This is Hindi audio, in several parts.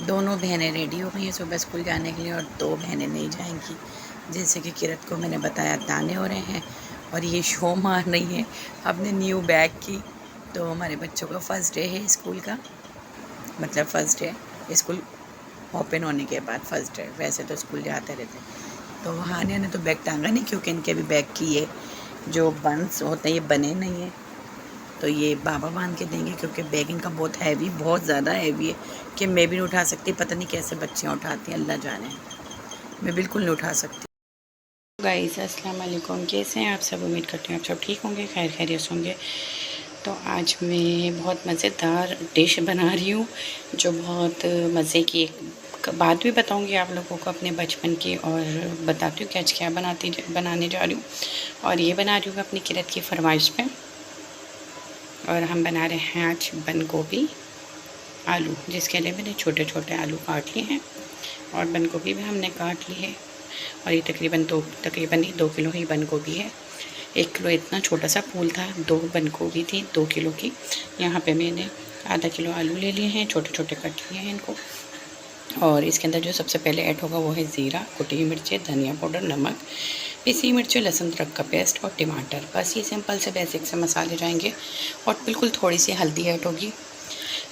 दोनों बहनें रेडी हो गई हैं सुबह स्कूल जाने के लिए और दो बहनें नहीं जाएंगी। जैसे कि किरत को मैंने बताया ताने हो रहे हैं और ये शो मार रही है अपने न्यू बैग की। तो हमारे बच्चों का फ़र्स्ट डे है स्कूल का, मतलब फ़र्स्ट डे स्कूल ओपन होने के बाद फ़र्स्ट डे। वैसे तो स्कूल जाते रहते, तो हानिया ने तो बैग टांगा नहीं क्योंकि इनके भी बैग की ये जो बंस होते हैं ये बने नहीं हैं, तो ये बाबा बांध के देंगे क्योंकि बैग इनका बहुत हैवी, बहुत ज़्यादा हैवी है कि मैं भी नहीं उठा सकती। पता नहीं कैसे बच्चियाँ उठाती हैं, अल्लाह जाने। मैं बिल्कुल नहीं उठा सकती। गाइस अस्सलाम वालेकुम, कैसे हैं आप सब? उम्मीद करती हूँ आप सब ठीक होंगे, खैर खैरियत होंगे। तो आज मैं बहुत मज़ेदार डिश बना रही हूँ जो बहुत मज़े की एक बात भी बताऊँगी आप लोगों को अपने बचपन की, और बताती हूँ कि आज क्या बनाने जा रही हूँ। और ये बना रही हूँ अपनी किरत की फरमाइश पे। और हम बना रहे हैं आज बंद गोभी आलू, जिसके लिए मैंने छोटे छोटे आलू काट लिए हैं और बंद गोभी भी हमने काट ली है। और ये तकरीबन ही 2 किलो ही बंद गोभी है। 1 किलो इतना छोटा सा फूल था, 2 बंद गोभी थी 2 किलो की। यहाँ पे मैंने आधा किलो आलू ले लिए हैं, छोटे छोटे कट लिए हैं इनको। और इसके अंदर जो सबसे पहले ऐड होगा वो है ज़ीरा, कुटी मिर्चें, धनिया पाउडर, नमक, पिसी मिर्चें, लहसुन अदरक का पेस्ट और टमाटर। बस ये सिंपल से बेसिक से मसाले जाएंगे और बिल्कुल थोड़ी सी हल्दी ऐड होगी।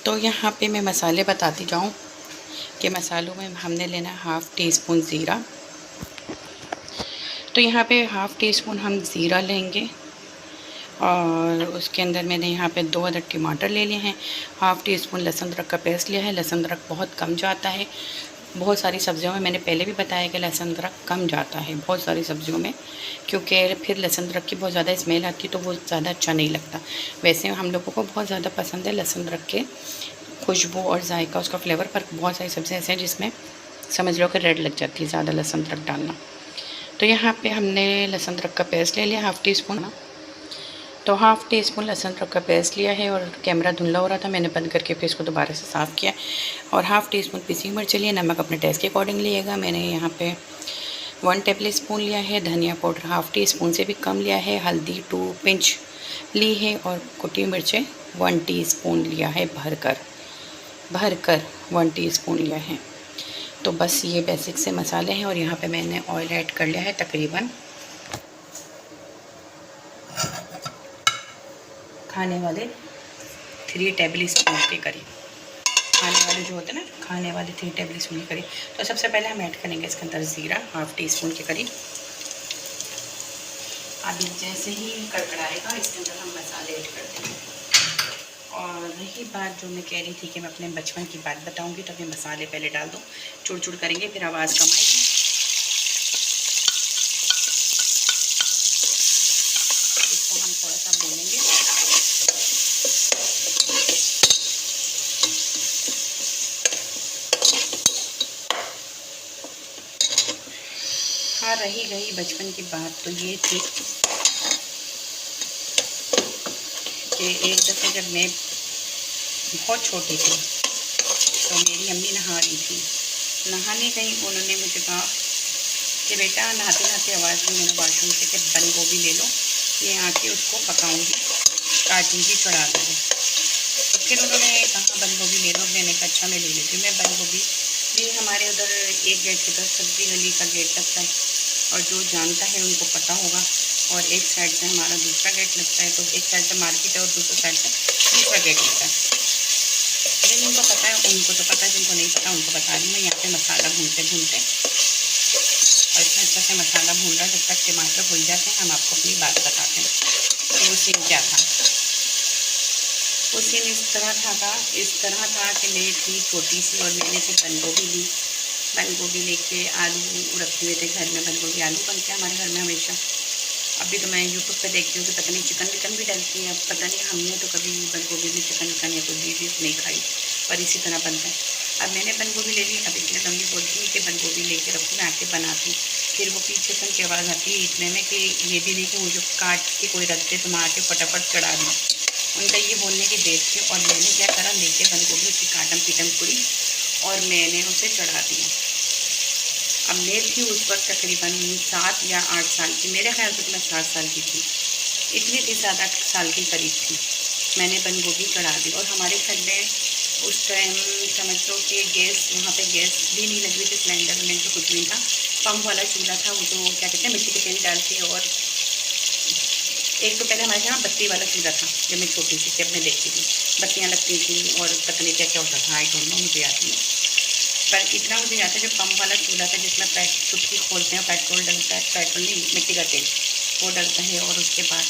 तो यहाँ पे मैं मसाले बताती जाऊँ कि मसालों में हमने लेना है हाफ़ टी स्पून ज़ीरा। तो यहाँ पे हाफ़ टी स्पून हम ज़ीरा लेंगे और उसके अंदर मैंने यहाँ पे 2 अदद टमाटर ले लिए हैं। हाफ़ टी स्पून लहसुन अदरक का पेस्ट लिया है। लहसुन अदरक बहुत कम जाता है बहुत सारी सब्ज़ियों में, मैंने पहले भी बताया कि लहसुन अदरक कम जाता है बहुत सारी सब्ज़ियों में, क्योंकि फिर लहसुन अदरक की बहुत ज़्यादा स्मेल आती है तो वो ज़्यादा अच्छा नहीं लगता। वैसे हम लोगों को बहुत ज़्यादा पसंद है लहसुन अदरक के खुशबू और जायका, उसका फ्लेवर। पर बहुत सारी सब्ज़ियाँ ऐसे हैं जिसमें समझ लो कि रेड लग जाती है ज़्यादा लहसुन अदरक डालना। तो यहाँ पे हमने लहसुन अदरक का पेस्ट ले लिया हाफ़ टी स्पून। तो हाफ़ टी स्पून लहसुन अदरक का पेस्ट लिया है और कैमरा धुंधला हो रहा था, मैंने बंद करके फिर इसको दोबारा से साफ़ किया। और हाफ़ टी स्पून पिसी मिर्च लिए, नमक अपने टेस्ट के अकॉर्डिंग लिएगा। मैंने यहाँ पे 1 टेबल स्पून लिया है। धनिया पाउडर हाफ़ टी स्पून से भी कम लिया है। हल्दी 2 पिंच ली है और कुटी मिर्चें 1 टीस्पून लिया है भरकर 1 टीस्पून लिया है। तो बस ये बेसिक से मसाले हैं। और यहाँ पे मैंने ऑयल ऐड कर लिया है तकरीबन खाने वाले 3 टेबल स्पून के करीब। खाने वाले जो होते हैं ना, खाने वाले 3 टेबल स्पून के करीब। तो सबसे पहले हम ऐड करेंगे इसके अंदर ज़ीरा हाफ़ टी स्पून के करीब। अभी जैसे ही कड़कड़ाएगा इसके अंदर हम मसाले ऐड कर देंगे। और रही बात जो मैं कह रही थी कि मैं अपने बचपन की बात बताऊंगी, तो मैं मसाले पहले डाल दूँ, चुड़ चुड़ करेंगे फिर आवाज़ कम आएगी। इसको हम थोड़ा सा भूनेंगे। हाँ, रही गई बचपन की बात तो ये थी कि एक दफ़े जब मैं बहुत छोटी थी तो मेरी अम्मी नहा रही थी। नहाने गई, उन्होंने मुझे कहा कि बेटा नहाते नहाते आवाज़ दी मैंने वाशरूम से कि बंद गोभी ले लो, ये आके उसको पकाऊंगी, काटूंगी, चढ़ा दूँगी। तो फिर उन्होंने कहा बंद गोभी ले लो। मैंने कहा अच्छा मैं ले लेती हूँ। मैं बंद गोभी भी, हमारे उधर एक गेट की तरफ सब्जी गली का गेट लगता है और जो जानता है उनको पता होगा, और एक साइड से हमारा दूसरा गेट लगता है। तो एक साइड से मार्केट है और दूसरी साइड से दूसरा गेट लगता है। जिनको पता है उनको तो पता है, जिनको नहीं पता उनको बता रही हूँ मैं। यहाँ पे मसाला भूनते भूनते और इतना अच्छा से मसाला भून रहा है, जब तक टमाटर भून जाते हैं हम आपको अपनी बात बताते हैं कि वो सीन क्या था। वो सीन इस तरह था कि मैं थी छोटी सी और मैंने फिर बंद गोभी ली। बंद गोभी लेके आलू रखे हुए थे घर में। बंद गोभी आलू बनते हैं हमारे घर में हमेशा। अभी तो मैं यूट्यूब पे देखती हूँ कि पता नहीं चिकन विकन भी डलती है। अब पता नहीं, हमने तो कभी बंद गोभी में चिकन विकन या कोई डिश नहीं खाई, पर इसी तरह बनता है। अब मैंने बंद गोभी ले ली। अब इतने मम्मी बोलती है कि बंद गोभी लेके रखो, मैं आके बनाती। फिर वो पीछे से उनकी आवाज़ आती है इतने में कि ये भी नहीं कि मुझे काट के कोई रख दे, तुम आके फटाफट चढ़ा दो। उनका ये बोलने की देर थी और मैंने क्या करा, लेके बंद गोभी उसकी काटम पीटम पूरी और मैंने उसे चढ़ा दिया। अब मैं थी उस वक्त तकरीबन 7 या 8 साल की, मेरे ख्याल से तो मैं 7 साल की थी, इतनी थी 7-8 साल के करीब थी। मैंने बंद गोभी चढ़ा दी और हमारे घर में उस टाइम समझ लो कि गैस वहाँ पे गैस भी नहीं लगी हुई थी, सिलेंडर में तो कुछ नहीं था, पंप वाला चूल्हा था, वो जो क्या कहते हैं मिट्टी के तेल डाल के। और एक तो पहले हमारे यहाँ बत्ती वाला चूल्हा था, जब मैं छोटी सी जब मैं देखती थी बत्तियाँ लगती थी और पता नहीं क्या क्या होता था, आई डोंट नो, मुझे याद नहीं। पर इतना मुझे याद है जो पंप वाला चूल्हा था जिसमें चुटकी खोलते हैं, पेट्रोल डलता है, पेट्रोल नहीं मिट्टी का तेल वो डलता है, और उसके बाद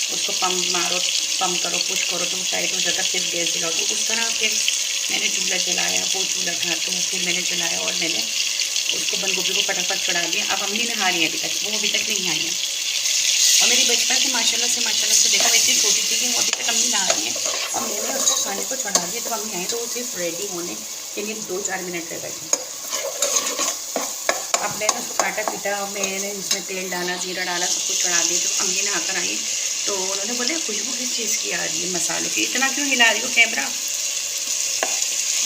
उसको पंप मारो, पंप करो, पुश करो तो वो टाइट हो जाता, फिर गैस जलाओ। तो उस तरह फिर मैंने चूल्हा जलाया, वो चूल्हा था तो फिर मैंने जलाया और मैंने उसको बंद गोभी को फटाफट चढ़ा दिया। अब अम्मी नहा रही है अभी तक, वो अभी तक नहीं आई है। और मेरी बचपन से माशाल्लाह से देखो इतनी छोटी थी कि वो अभी तक अम्मी नहा रही है और मैंने उसको खाने को चढ़ा दिया। जब अम्मी आई तो वो सिर्फ रेडी होने के लिए 2-4 मिनट रह बैठी। अब मैंने उसको काटा पीटा और मैंने इसमें तेल डाला, जीरा डाला, सब कुछ चढ़ा दिया। जब अम्मी नहा कर आई तो उन्होंने बोले खुशबू किस चीज़ की आ रही है, मसालों की, इतना क्यों हिला रही हो कैमरा।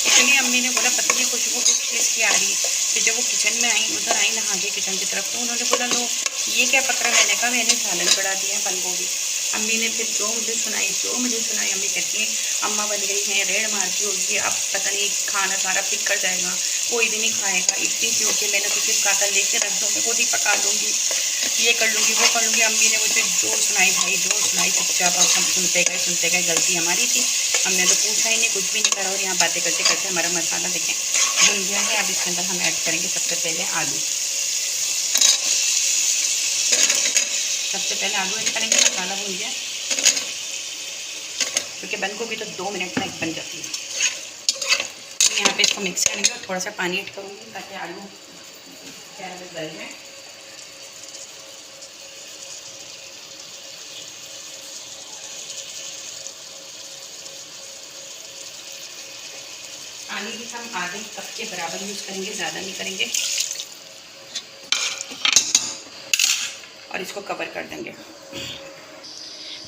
इसलिए अम्मी ने बोला पता नहीं खुशबू किस चीज़ की आ रही है। फिर जब वो किचन में आई, उधर आई नहा के किचन की तरफ, तो उन्होंने बोला लो ये क्या पकड़ा। मैंने कहा मैंने सालन चढ़ा दिया है बंद गोभी। अम्मी ने फिर जो मुझे सुनाई अम्मी कहती है अम्मा बन गई हैं, रेड़ मारती होगी, अब पता नहीं खाना सारा फिक कर जाएगा, कोई भी नहीं खाएगा, इतनी सी होगी, मैंने तो सिर्फ काटा लेके रख दो, मैं खुद ही पका लूँगी, ये कर लूँगी, वो कर लूँगी। अम्मी ने मुझे जो सुनाई भाई जो सुनाई, चुपचाप अब हम सुनते गए, गलती हमारी थी, हमने तो पूछा ही नहीं, कुछ भी नहीं करा। और यहाँ बातें करते करते हमारा मसाला देखें भुन गया है। अब इसके अंदर हम ऐड करेंगे सबसे पहले आलू, ऐड करेंगे। मसाला भून गया क्योंकि बंद गोभी तो 2 मिनट में बन जाती है। तो यहाँ पे इसको मिक्स करेंगे और थोड़ा सा पानी ऐड करूँगी ताकि आलू गल जाए। पानी भी हम आधे कप के बराबर यूज़ करेंगे, ज़्यादा नहीं करेंगे। और इसको कवर कर देंगे।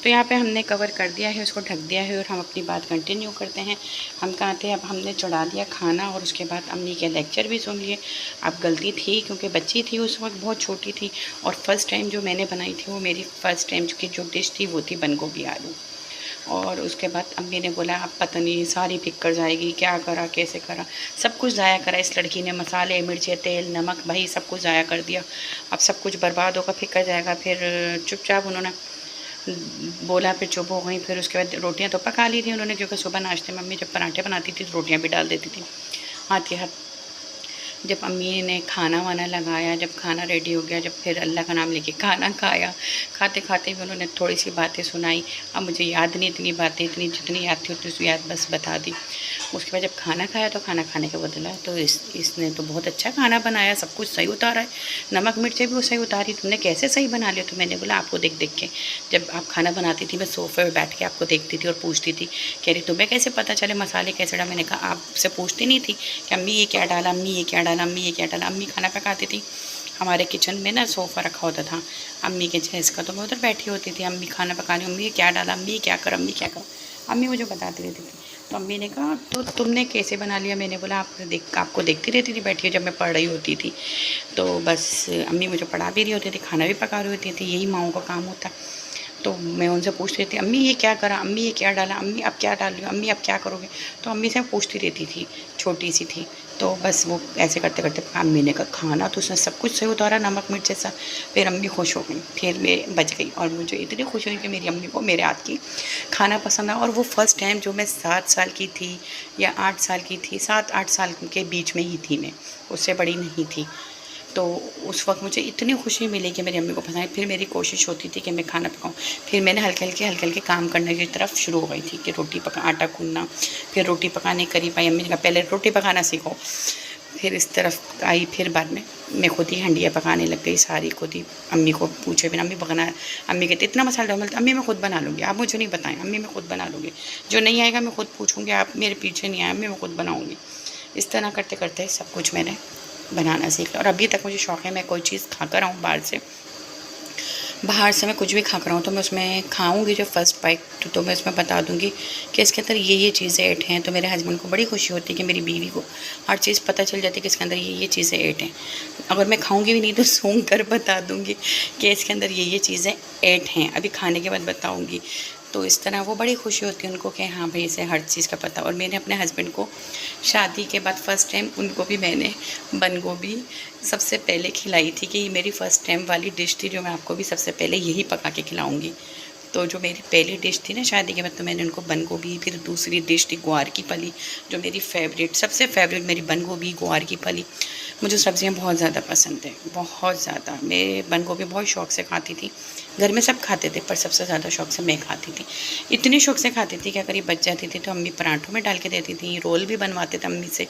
तो यहाँ पे हमने कवर कर दिया है, उसको ढक दिया है और हम अपनी बात कंटिन्यू करते हैं। हम कहाँ थे, अब हमने चढ़ा दिया खाना और उसके बाद अम्मी के लेक्चर भी सुन लिए। अब गलती थी क्योंकि बच्ची थी उस वक्त, बहुत छोटी थी, और फर्स्ट टाइम जो मैंने बनाई थी वो मेरी फ़र्स्ट टाइम की जो डिश थी वो थी बंद गोभी आलू। और उसके बाद अम्मी ने बोला अब पता नहीं सारी फिक कर जाएगी, क्या करा कैसे करा, सब कुछ ज़ाया करा इस लड़की ने, मसाले मिर्चें तेल नमक भाई सब कुछ ज़ाया कर दिया। अब सब कुछ बर्बाद होगा, फिक कर जाएगा। फिर चुपचाप उन्होंने बोला, फिर चुप हो गई। फिर उसके बाद रोटियां तो पका ली थी उन्होंने, क्योंकि सुबह नाश्ते में मम्मी जब पराठे बनाती थी तो रोटियां भी डाल देती थी हाथ के हाथ। जब अम्मी ने खाना वाना लगाया, जब खाना रेडी हो गया, जब फिर अल्लाह का नाम लेके खाना खाया, खाते खाते भी उन्होंने थोड़ी सी बातें सुनाई। अब मुझे याद नहीं इतनी बातें, इतनी जितनी याद थी उतनी याद बस बता दी। उसके बाद जब खाना खाया तो खाना खाने के बदला तो इसने तो बहुत अच्छा खाना बनाया, सब कुछ सही उतारा है, नमक मिर्चें भी वो सही उतारी, तुमने कैसे सही बना लिया। तो मैंने बोला आपको देख देख के, जब आप खाना बनाती थी मैं सोफे पर बैठ के आपको देखती थी और पूछती थी, कह रही तुम्हें कैसे पता चले मसाले कैसे डाला। मैंने कहा आपसे पूछती नहीं थी कि अम्मी ये क्या डाला, अम्मी ये क्या डाला, अम्मी ये क्या डाला। अम्मी खाना पकाती थी, हमारे किचन में ना सोफ़ा रखा होता था अम्मी के जैस का, तो मैं उधर बैठी होती थी, अम्मी खाना पकाने, अम्मी ये क्या डाला, अम्मी क्या कर, अम्मी क्या कर, अम्मी मुझे बताती रहती थी। तो अम्मी ने कहा तो तुमने कैसे बना लिया। मैंने बोला आपको देखती रहती थी बैठी जब मैं पढ़ रही होती थी, तो बस अम्मी मुझे पढ़ा भी रही होती थी, खाना भी पका रही होती थी, यही माँओं का काम होता है। तो मैं उनसे पूछती थी अम्मी ये क्या करा, अम्मी ये क्या डाला, अम्मी अब क्या डाल रही हो, अम्मी अब क्या करोगे। तो अम्मी से पूछती रहती थी, छोटी सी थी, तो बस वो ऐसे करते करते अम्मी ने कहा खाना तो उसने सब कुछ सही उतारा, नमक मिर्च जैसा। फिर अम्मी खुश हो गई, फिर मैं बच गई। और मुझे इतनी खुशी हुई कि मेरी अम्मी को मेरे हाथ की खाना पसंद आया। और वो फ़र्स्ट टाइम जो मैं 7 साल की थी या 8 साल की थी, 7-8 साल के बीच में ही थी मैं, उससे बड़ी नहीं थी। तो उस वक्त मुझे इतनी खुशी मिली कि मेरी अम्मी को पसंद आई। फिर मेरी कोशिश होती थी कि मैं खाना पकाऊं। फिर मैंने हल्के हल्के काम करने की तरफ शुरू हो गई थी कि रोटी पका, आटा गूंदना, फिर रोटी पकाने करीब आई। अम्मी ने कहा पहले रोटी पकाना सीखो, फिर इस तरफ आई। फिर बाद में मैं खुद ही हंडिया पकाने लग गई सारी, खुद ही, अम्मी को पूछे बिना। अम्मी पकाना, अम्मी कहते इतना मसाला डाल, अम्मी मैं खुद बना लूँगी, आप मुझे नहीं बताएं, अम्मी मैं खुद बना लूँगी, जो नहीं आएगा मैं खुद पूछूँगी, आप मेरे पीछे नहीं आए, अम्मी मैं खुद बनाऊँगी। इस तरह करते करते सब कुछ मैंने बनाना सीख लिया। और अभी तक मुझे शौक़ है, मैं कोई चीज़ खा कर आऊँ बाहर से मैं कुछ भी खा कर आऊँ तो मैं उसमें खाऊंगी जो फ़र्स्ट बाइट, तो मैं उसमें बता दूंगी कि इसके अंदर ये चीज़ें ऐड हैं। तो मेरे हस्बैंड को बड़ी खुशी होती है कि मेरी बीवी को हर चीज़ पता चल जाती है कि इसके अंदर ये चीज़ें ऐड हैं। अगर मैं खाऊंगी भी नहीं तो सूंघ कर बता दूंगी कि इसके अंदर ये चीज़ें ऐड हैं, अभी खाने के बाद बताऊँगी। तो इस तरह वो बड़ी खुशी होती है उनको कि हाँ भाई इसे हर चीज़ का पता। और मैंने अपने हस्बैंड को शादी के बाद फ़र्स्ट टाइम उनको भी मैंने बंद गोभी सबसे पहले खिलाई थी कि ये मेरी फ़र्स्ट टाइम वाली डिश थी जो मैं आपको भी सबसे पहले यही पका के खिलाऊँगी। तो जो मेरी पहली डिश थी ना शादी के बाद, तो मैंने उनको बंद गोभी, फिर दूसरी डिश थी ग्वार की फली जो मेरी फेवरेट, सबसे फेवरेट मेरी बंद गोभी ग्वार की फली। मुझे सब्ज़ियाँ बहुत ज़्यादा पसंद है, बहुत ज़्यादा। मैं बंद गोभी बहुत शौक़ से खाती थी, घर में सब खाते थे पर सबसे ज़्यादा शौक़ से मैं खाती थी। इतनी शौक़ से खाती थी कि अगर ये बच जाती थी तो अम्मी पराठों में डाल के देती थी, रोल भी बनवाते थे अम्मी से।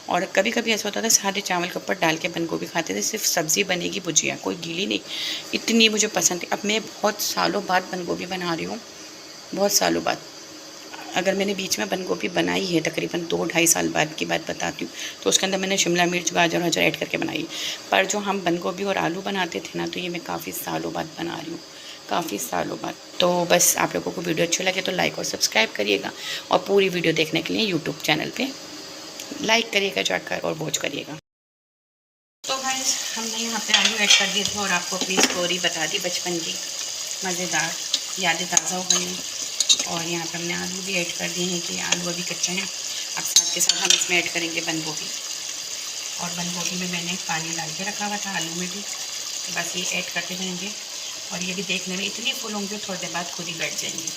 और कभी कभी ऐसा होता था सारे चावल के ऊपर डाल के बंद गोभी खाते थे, सिर्फ सब्ज़ी बनेगी भुजिया, कोई गीली नहीं। इतनी मुझे पसंद थी। अब मैं बहुत सालों बाद बंद गोभी बना रही हूँ, बहुत सालों बाद। अगर मैंने बीच में बंद गोभी बनाई है तकरीबन 2-2.5 साल बाद की बात बताती हूँ, तो उसके अंदर मैंने शिमला मिर्च, गाजर वाजर ऐड करके बनाई। पर जो हम बंद गोभी और आलू बनाते थे ना, तो ये मैं काफ़ी सालों बाद बना रही हूँ, काफ़ी सालों बाद। तो बस आप लोगों को वीडियो अच्छी लगे तो लाइक और सब्सक्राइब करिएगा, और पूरी वीडियो देखने के लिए यूट्यूब चैनल पर लाइक करिएगा जाकर और वॉच करिएगा। तो गाइस हमने यहाँ पे आलू ऐड कर दिए थे और आपको अपनी स्टोरी बता दी बचपन की, मज़ेदार यादें ताज़ा हो गई हैं। और यहाँ पे हमने आलू भी ऐड कर दिए हैं कि आलू अभी कच्चे हैं। अब साथ के साथ हम इसमें ऐड करेंगे बंद गोभी, और बंद गोभी में मैंने पानी डाल के रखा हुआ था, आलू में भी। तो बस ये ऐड करते जाएंगे, और ये भी देखने में इतनी फुल होंगे थोड़ी देर बाद खुद ही बैठ जाएंगे।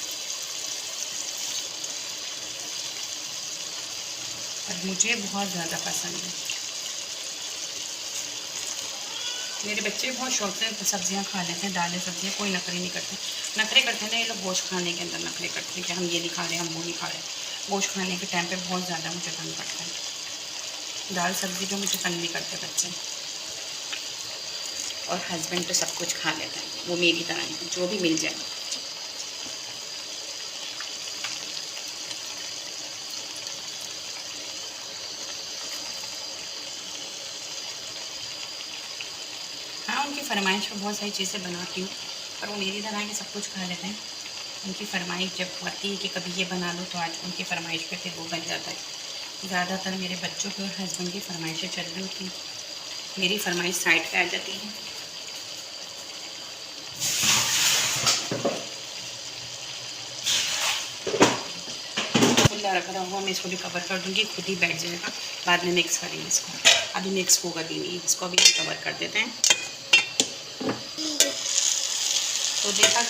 और मुझे बहुत ज़्यादा पसंद है, मेरे बच्चे बहुत शौक से सब्जियां खा लेते हैं, दालें सब्जियां, कोई नखरे नहीं करते। नखरे करते हैं ना ये लोग गोश्त खाने के अंदर, नखरे करते हैं कि हम ये नहीं खा रहे, हम वो नहीं खा रहे। गोश्त खाने के टाइम पे बहुत ज़्यादा मुझे तंग करता है। दाल सब्ज़ी जो मुझे तंग नहीं करते बच्चे, और हस्बैंड तो सब कुछ खा लेता है, वो मेरी तरह है, जो भी मिल जाए। हाँ, उनकी फरमाइश पर बहुत सारी चीज़ें बनाती हूँ, पर वो मेरी तरह के सब कुछ खा लेते हैं। उनकी फरमाइश जब आती है कि कभी ये बना लो, तो आज उनकी फरमाइश पे फिर वो बन जाता है। ज़्यादातर मेरे बच्चों की और हस्बैंड की फरमाइशें चल रही होती हैं, मेरी फरमाइश साइड पे आ जाती है। खुला रखा हुआ मैं इसको भी कवर कर दूँगी, खुद ही बैठ जाएगा, बाद में मिक्स करेंगे इसको। अभी मिक्स होगा भी नहीं, इसको भी हम कवर कर देते हैं। तो देखा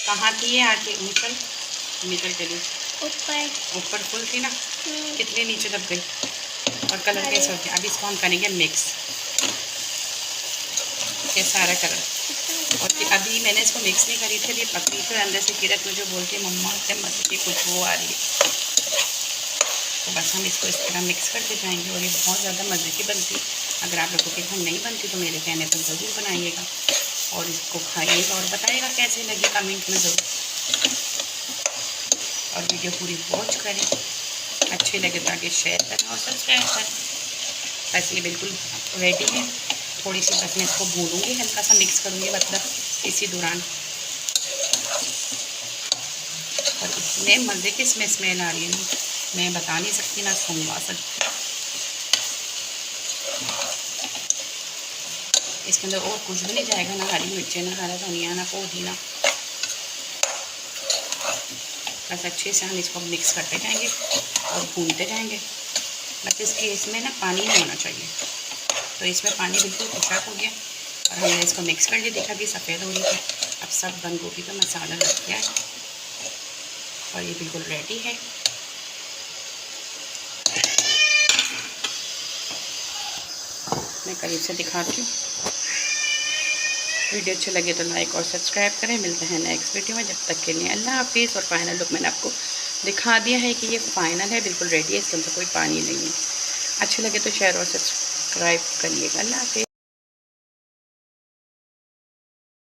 कहाँ थी ये आके, निकल चली ऊपर फुल थी ना, कितने नीचे दब गई, और कलर कैसे होते हैं। अभी इसको हम करेंगे मिक्स, ये सारा कलर। और फिर अभी मैंने इसको मिक्स नहीं करी थी, अभी पकड़ी थी, अंदर से किरत मुझे बोलती है मम्मा से मत की कुछ वो आ रही है। तो बस हम इसको इस तरह मिक्स करते जाएंगे, और ये बहुत ज़्यादा मज़े की बनती है। अगर आप लोगों के घर नहीं बनती तो मेरे कहने पर ज़रूर बनाइएगा, और इसको खाइएगा और बताइएगा कैसे लगी कमेंट में ज़रूर। और वीडियो पूरी वॉच करें, अच्छी लगे तो आगे शेयर करें और सब्सक्राइब करें। बस ये बिल्कुल रेडी है, थोड़ी सी बस मैं इसको भूनूंगी, हल्का सा मिक्स करूँगी मतलब इसी दौरान। और इतने मज़े की इसमें स्मेल आ रही है ना, मैं बता नहीं सकती ना सुनवा सकती। इसके अंदर और कुछ भी नहीं जाएगा, ना हरी मिर्चें, ना हरा धनिया, ना पुदीना। बस अच्छे से हम इसको मिक्स करते जाएंगे और भूनते जाएंगे। बस इसमें ना पानी नहीं होना चाहिए, तो इसमें पानी बिल्कुल खुशक हो गया, और हमने इसको मिक्स कर लिया। देखा भी सफ़ेद हो रही थी। अब सब बंद गोभी का मसाला लग गया है, और ये बिल्कुल रेडी है। मैं करीब से दिखाती हूँ। वीडियो अच्छे लगे तो लाइक और सब्सक्राइब करें। मिलते हैं नेक्स्ट वीडियो में, जब तक के लिए अल्लाह हाफिज़। और फाइनल लुक मैंने आपको दिखा दिया है कि ये फाइनल है, बिल्कुल रेडी है, इसके अंदर कोई पानी नहीं है। अच्छे लगे तो शेयर और सब्सक्राइब करिएगा। अल्लाह हाफिज़।